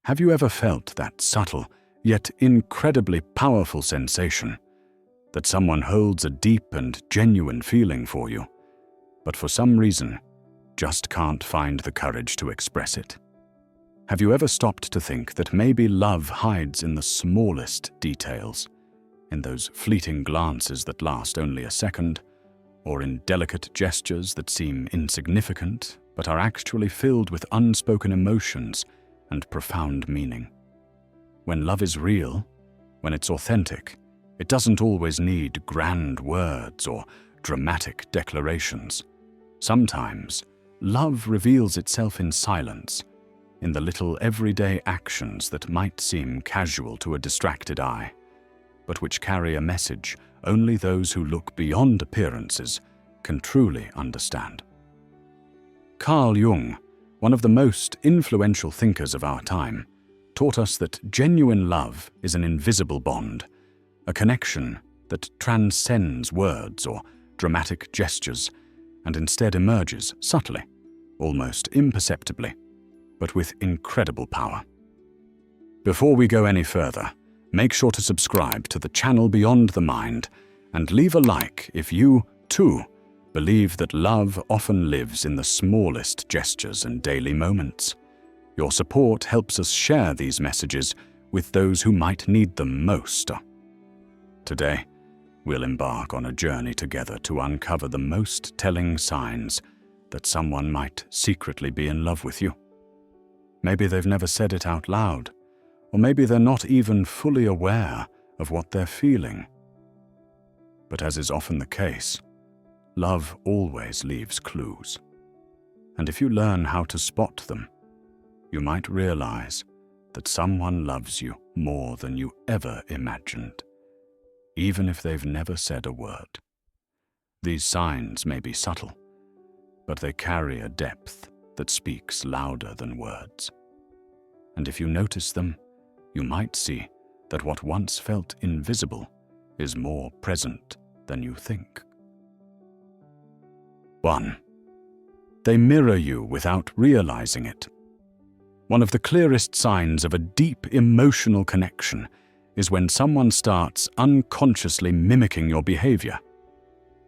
Have you ever felt that subtle, yet incredibly powerful sensation that someone holds a deep and genuine feeling for you, but for some reason just can't find the courage to express it? Have you ever stopped to think that maybe love hides in the smallest details, in those fleeting glances that last only a second, or in delicate gestures that seem insignificant but are actually filled with unspoken emotions and profound meaning? When love is real, when it's authentic, it doesn't always need grand words or dramatic declarations. Sometimes, love reveals itself in silence, in the little everyday actions that might seem casual to a distracted eye, but which carry a message only those who look beyond appearances can truly understand. Carl Jung, one of the most influential thinkers of our time, taught us that genuine love is an invisible bond, a connection that transcends words or dramatic gestures and instead emerges subtly, almost imperceptibly, but with incredible power. Before we go any further, make sure to subscribe to the channel Beyond the Mind and leave a like if you, too, believe that love often lives in the smallest gestures and daily moments. Your support helps us share these messages with those who might need them most. Today, we'll embark on a journey together to uncover the most telling signs that someone might secretly be in love with you. Maybe they've never said it out loud, or maybe they're not even fully aware of what they're feeling. But as is often the case, love always leaves clues. And if you learn how to spot them, you might realize that someone loves you more than you ever imagined, even if they've never said a word. These signs may be subtle, but they carry a depth that speaks louder than words. And if you notice them, you might see that what once felt invisible is more present than you think. 1. They mirror you without realizing it. One of the clearest signs of a deep emotional connection is when someone starts unconsciously mimicking your behavior.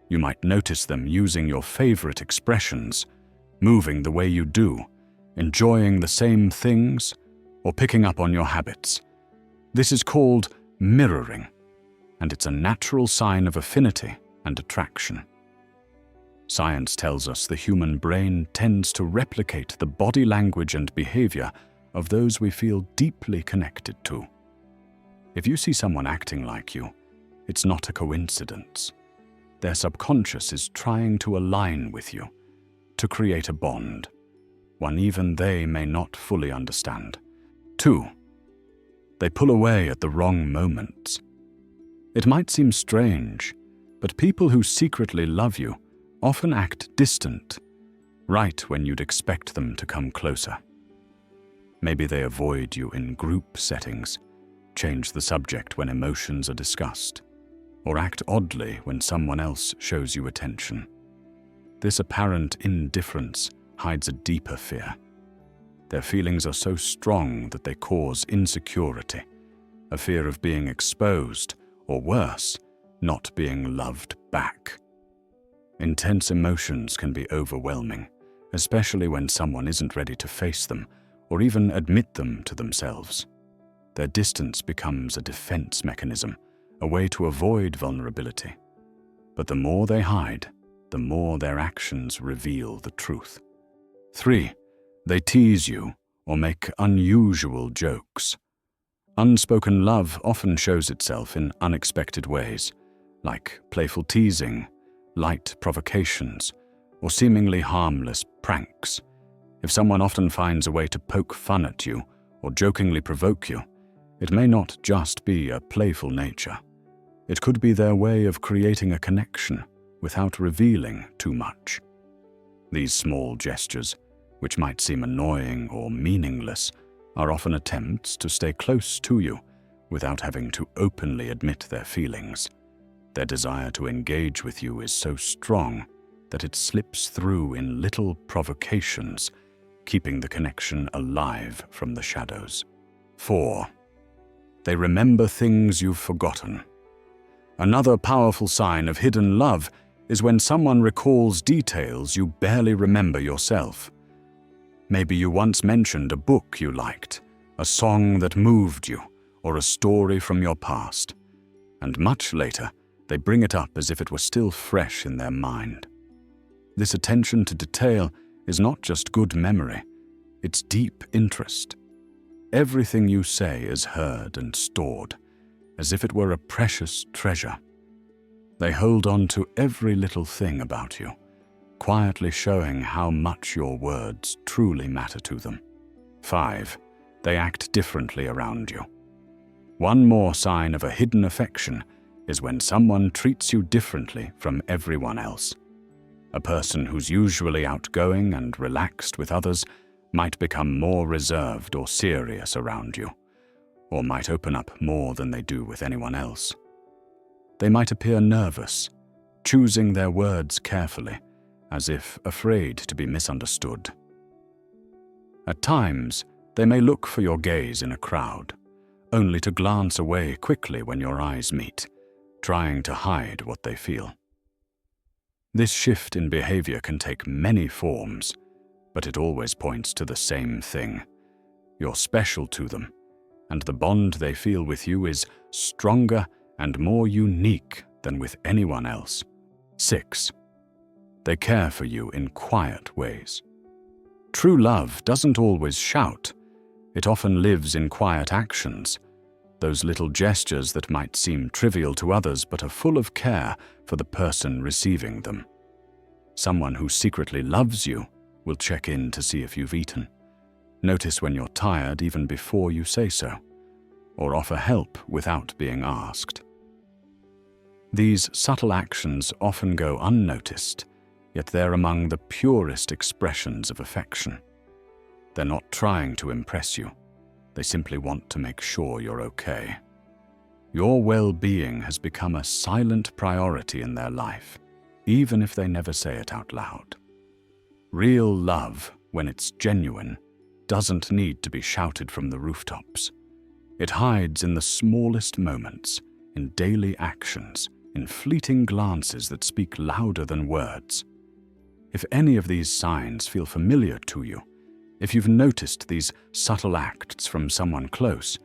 You might notice them using your favorite expressions, moving the way you do, enjoying the same things, or picking up on your habits. This is called mirroring, and it's a natural sign of affinity and attraction. Science tells us the human brain tends to replicate the body language and behavior of those we feel deeply connected to. If you see someone acting like you, it's not a coincidence. Their subconscious is trying to align with you, to create a bond, one even they may not fully understand. 2. They pull away at the wrong moments. It might seem strange, but people who secretly love you often act distant, right when you'd expect them to come closer. Maybe they avoid you in group settings, change the subject when emotions are discussed, or act oddly when someone else shows you attention. This apparent indifference hides a deeper fear. Their feelings are so strong that they cause insecurity, a fear of being exposed, or worse, not being loved back. Intense emotions can be overwhelming, especially when someone isn't ready to face them or even admit them to themselves. Their distance becomes a defense mechanism, a way to avoid vulnerability. But the more they hide, the more their actions reveal the truth. 3. They tease you or make unusual jokes. Unspoken love often shows itself in unexpected ways, like playful teasing, light provocations, or seemingly harmless pranks. If someone often finds a way to poke fun at you or jokingly provoke you, it may not just be a playful nature. It could be their way of creating a connection without revealing too much. These small gestures, which might seem annoying or meaningless, are often attempts to stay close to you without having to openly admit their feelings. Their desire to engage with you is so strong that it slips through in little provocations, keeping the connection alive from the shadows. 4. They remember things you've forgotten. Another powerful sign of hidden love is when someone recalls details you barely remember yourself. Maybe you once mentioned a book you liked, a song that moved you, or a story from your past. And much later, they bring it up as if it were still fresh in their mind. This attention to detail is not just good memory, it's deep interest. Everything you say is heard and stored, as if it were a precious treasure. They hold on to every little thing about you, quietly showing how much your words truly matter to them. 5. They act differently around you. One more sign of a hidden affection is when someone treats you differently from everyone else. A person who's usually outgoing and relaxed with others might become more reserved or serious around you, or might open up more than they do with anyone else. They might appear nervous, choosing their words carefully, as if afraid to be misunderstood. At times, they may look for your gaze in a crowd, only to glance away quickly when your eyes meet, trying to hide what they feel. This shift in behavior can take many forms, but it always points to the same thing. You're special to them, and the bond they feel with you is stronger and more unique than with anyone else. 6. They care for you in quiet ways. True love doesn't always shout. It often lives in quiet actions, those little gestures that might seem trivial to others but are full of care for the person receiving them. Someone who secretly loves you will check in to see if you've eaten, notice when you're tired even before you say so, or offer help without being asked. These subtle actions often go unnoticed, yet they're among the purest expressions of affection. They're not trying to impress you. They simply want to make sure you're okay. Your well-being has become a silent priority in their life, even if they never say it out loud. Real love, when it's genuine, doesn't need to be shouted from the rooftops. It hides in the smallest moments, in daily actions, in fleeting glances that speak louder than words. If any of these signs feel familiar to you, if you've noticed these subtle acts from someone close,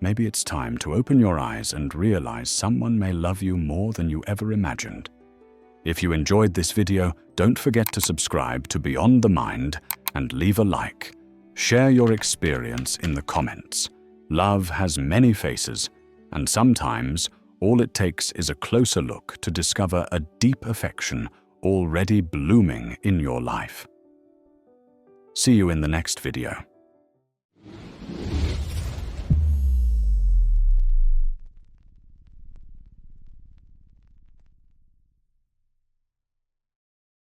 maybe it's time to open your eyes and realize someone may love you more than you ever imagined. If you enjoyed this video, don't forget to subscribe to Beyond the Mind and leave a like. Share your experience in the comments. Love has many faces, and sometimes all it takes is a closer look to discover a deep affection already blooming in your life. See you in the next video.